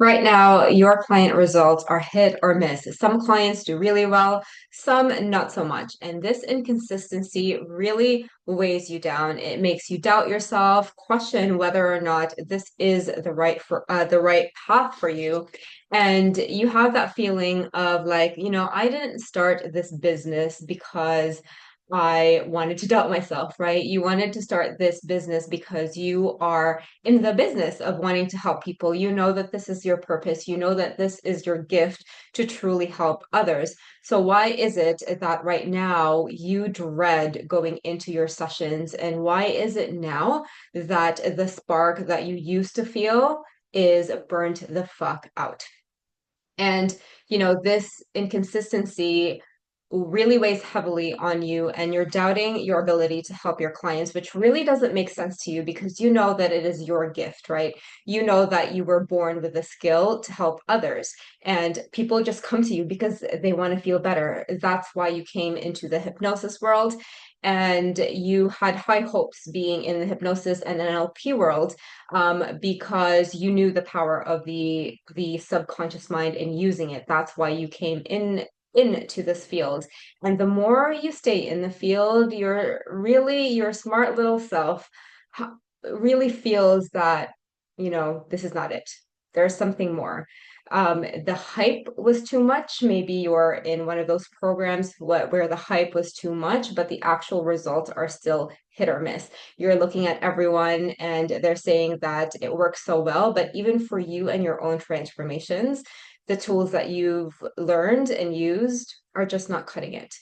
Right now, your client results are hit or miss. Some clients do really well, some not so much. And this inconsistency really weighs you down. It makes you doubt yourself, question whether or not this is the right path for you. And you have that feeling of like, I didn't start this business because I wanted to doubt myself, right? You wanted to start this business because you are in the business of wanting to help people. You know that this is your purpose. You know that this is your gift to truly help others. So, why is it that right now you dread going into your sessions? And why is it now that the spark that you used to feel is burnt the fuck out? And, this inconsistency really weighs heavily on you, and you're doubting your ability to help your clients, which really doesn't make sense to you because you know that it is your gift, right? You know that you were born with the skill to help others, and people just come to you because they want to feel better. That's why you came into the hypnosis world. And you had high hopes being in the hypnosis and NLP world, because you knew the power of the subconscious mind and using it. That's why you came into this field. And the more you stay in the field, your smart little self really feels that, this is not it. There's something more. The hype was too much. Maybe you're in one of those programs where the hype was too much, but the actual results are still hit or miss. You're looking at everyone and they're saying that it works so well, but even for you and your own transformations, the tools that you've learned and used are just not cutting it.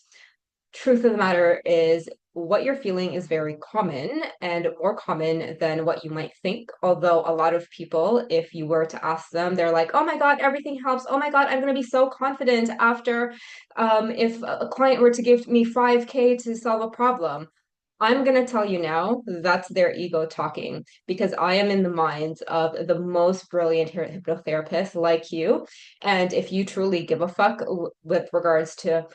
Truth of the matter is, what you're feeling is very common and more common than what you might think. Although a lot of people, if you were to ask them, they're like, oh my God, everything helps. Oh my God, I'm going to be so confident after if a client were to give me 5K to solve a problem. I'm going to tell you now, that's their ego talking because I am in the minds of the most brilliant hypnotherapists like you. And if you truly give a fuck with regards to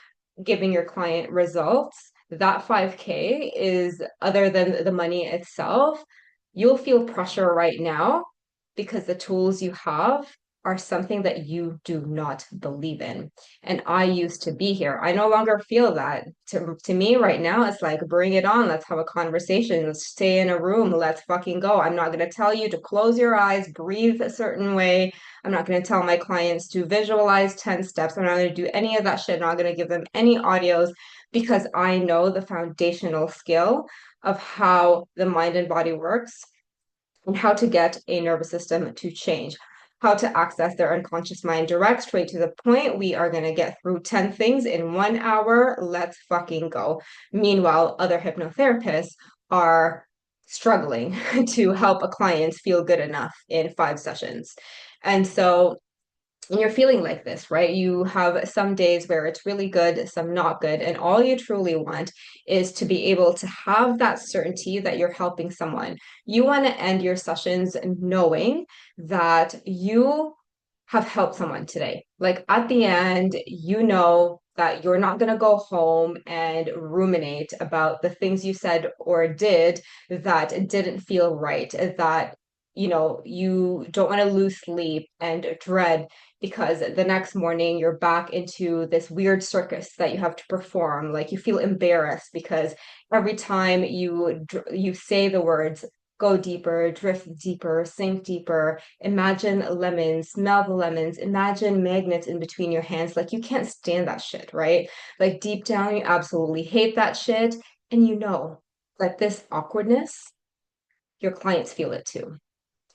giving your client results, that 5K is other than the money itself, you'll feel pressure right now because the tools you have are something that you do not believe in. And I used to be here. I no longer feel that. To me right now, it's like, bring it on. Let's have a conversation. Let's stay in a room. Let's fucking go. I'm not going to tell you to close your eyes, breathe a certain way. I'm not going to tell my clients to visualize 10 steps. I'm not going to do any of that shit. I'm not going to give them any audios because I know the foundational skill of how the mind and body works and how to get a nervous system to change, how to access their unconscious mind direct, straight to the point. We are going to get through 10 things in 1 hour. Let's fucking go. Meanwhile, other hypnotherapists are struggling to help a client feel good enough in 5 sessions. And so and you're feeling like this, right? You have some days where it's really good, some not good, and all you truly want is to be able to have that certainty that you're helping someone. You want to end your sessions knowing that you have helped someone today. Like at the end, you know that you're not going to go home and ruminate about the things you said or did that didn't feel right, that you don't want to lose sleep and dread because the next morning you're back into this weird circus that you have to perform. Like you feel embarrassed because every time you say the words go deeper, drift deeper, sink deeper, imagine lemons, smell the lemons, imagine magnets in between your hands. Like you can't stand that shit, right? Like deep down, you absolutely hate that shit. And you know that this awkwardness, your clients feel it too.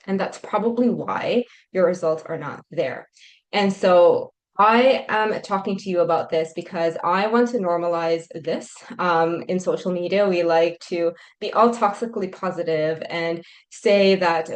And that's probably why your results are not there. And so I am talking to you about this because I want to normalize this. In social media, we like to be all toxically positive and say that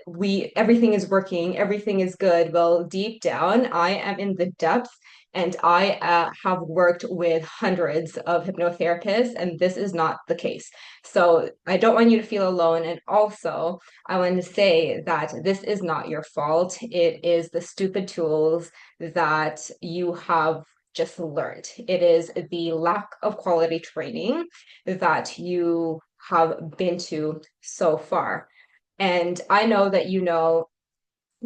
we everything is working, everything is good. Well, deep down, I am in the depths and I have worked with hundreds of hypnotherapists, and this is not the case. So I don't want you to feel alone. And also, I want to say that this is not your fault. It is the stupid tools that you have just learned. It is the lack of quality training that you have been to so far. And I know that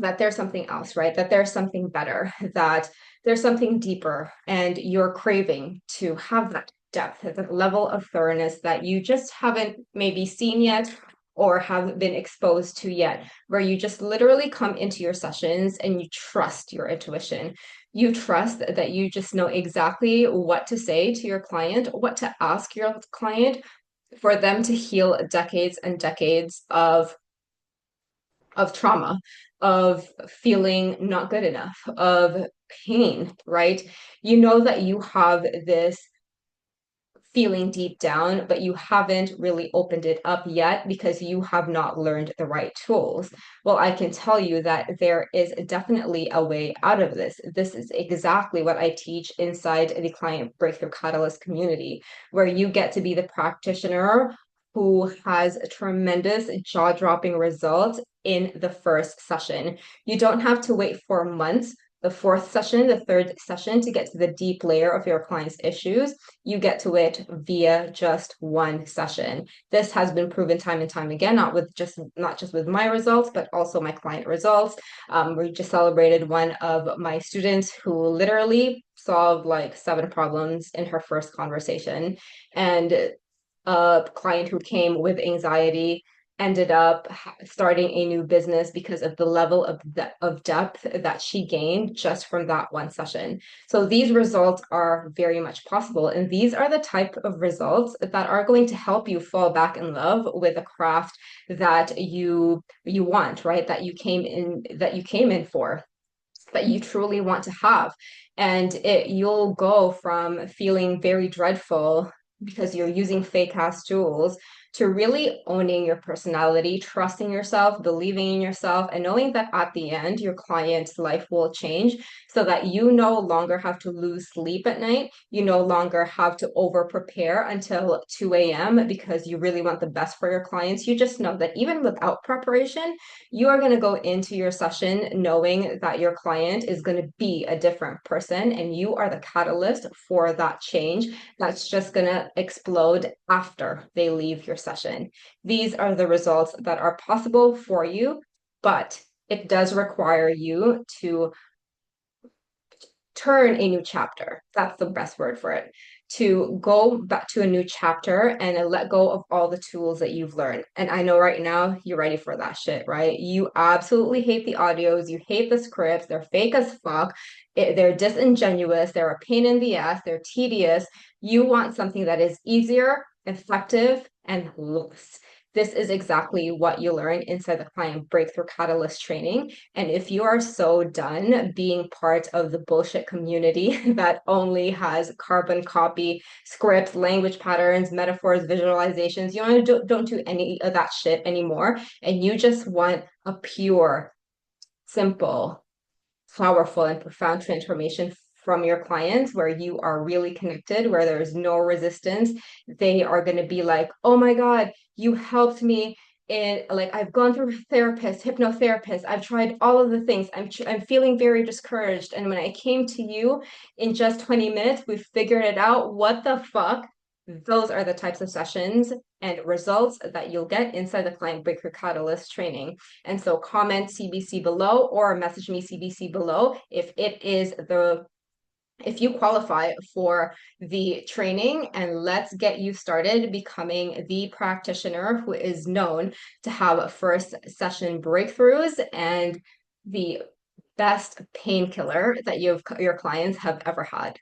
that there's something else, right? That there's something better, that there's something deeper, and you're craving to have that depth, that level of thoroughness that you just haven't maybe seen yet or have been exposed to yet, where you just literally come into your sessions and you trust your intuition. You trust that you just know exactly what to say to your client, what to ask your client for them to heal decades and decades of trauma, of feeling not good enough, of pain, right? You know that you have this feeling deep down, but you haven't really opened it up yet because you have not learned the right tools. Well, I can tell you that there is definitely a way out of this. This is exactly what I teach inside the Client Breakthrough Catalyst community, where you get to be the practitioner who has tremendous jaw-dropping results in the first session. You don't have to wait 4 months, the fourth session, the third session, to get to the deep layer of your client's issues. You get to it via just one session. This has been proven time and time again, not just with my results, but also my client results. We just celebrated one of my students who literally solved like 7 problems in her first conversation. And a client who came with anxiety ended up starting a new business because of the level of depth that she gained just from that one session. So these results are very much possible. And these are the type of results that are going to help you fall back in love with a craft that you want, right? That you came in for, that you truly want to have. And you'll go from feeling very dreadful because you're using fake ass tools to really owning your personality, trusting yourself, believing in yourself, and knowing that at the end, your client's life will change so that you no longer have to lose sleep at night. You no longer have to over prepare until 2 a.m. because you really want the best for your clients. You just know that even without preparation, you are going to go into your session knowing that your client is going to be a different person and you are the catalyst for that change that's just going to explode after they leave your session. These are the results that are possible for you, but it does require you to turn a new chapter. That's the best word for it. To go back to a new chapter and let go of all the tools that you've learned. And I know right now you're ready for that shit, right? You absolutely hate the audios, you hate the scripts, they're fake as fuck, they're disingenuous, they're a pain in the ass, they're tedious. You want something that is easier, effective, and less. This is exactly what you learn inside the Client Breakthrough Catalyst training. And if you are so done being part of the bullshit community that only has carbon copy, scripts, language patterns, metaphors, visualizations, you don't do any of that shit anymore. And you just want a pure, simple, powerful, and profound transformation from your clients where you are really connected, where there's no resistance. They are going to be like, oh my God, you helped me. And like, I've gone through therapists, hypnotherapists, I've tried all of the things. I'm feeling very discouraged. And when I came to you in just 20 minutes, we figured it out. What the fuck? Those are the types of sessions and results that you'll get inside the Client Breakthrough Catalyst training. And so comment CBC below or message me CBC below if you qualify for the training, and let's get you started becoming the practitioner who is known to have first session breakthroughs and the best painkiller that your clients have ever had.